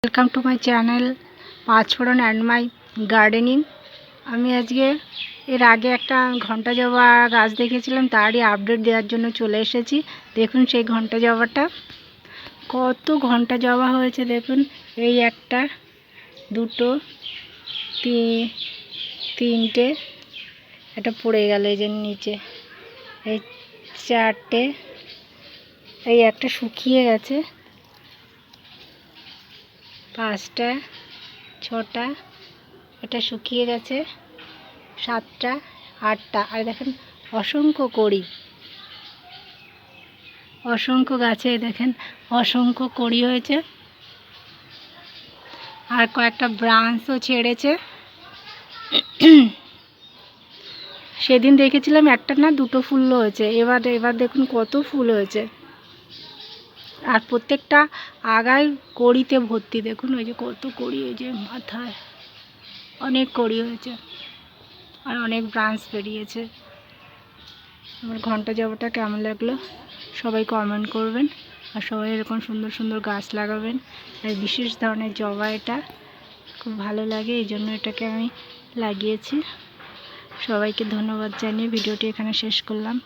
Welcome to my channel panch phoron and my gardening. আমি আজকে এর আগে একটা ঘন্টা জবা গাছ দেখেছিলাম, তারই আপডেট দেওয়ার জন্য চলে এসেছি। দেখুন সেই ঘন্টা জবাটা, কত ঘন্টা জবা হয়েছে দেখুন। এই একটা, দুটো, তিনটে, এটা পড়ে গেল এই যে নিচে, এই চারটে, এই একটা শুকিয়ে গেছে, পাঁচটা, ছটা, এটা শুকিয়ে গেছে, সাতটা, আটটা। আর দেখেন অসংখ্য কড়ি, অসংখ্য গাছে দেখেন অসংখ্য কড়ি হয়েছে, আর কয়েকটা ব্রাঞ্চও ছেড়েছে। সেদিন দেখেছিলাম একটা না দুটো ফুল হয়েছে, এবার দেখুন কত ফুল হয়েছে। আর প্রত্যেকটা আগায় কড়িতে ভর্তি, দেখুন ওই যে কত কড়ি, এই যে মাথায় অনেক কড়ি হয়েছে, আর অনেক ব্রাঞ্চ বেরিয়েছে। আমার ঘন্টা জবাটা কেমন লাগলো সবাই কমেন্ট করবেন, আর সবাই এরকম সুন্দর সুন্দর গাছ লাগাবেন। আর বিশেষ ধরনের জবা, এটা খুব ভালো লাগে, এই জন্য এটাকে আমি লাগিয়েছি। সবাইকে ধন্যবাদ জানিয়ে ভিডিওটি এখানে শেষ করলাম।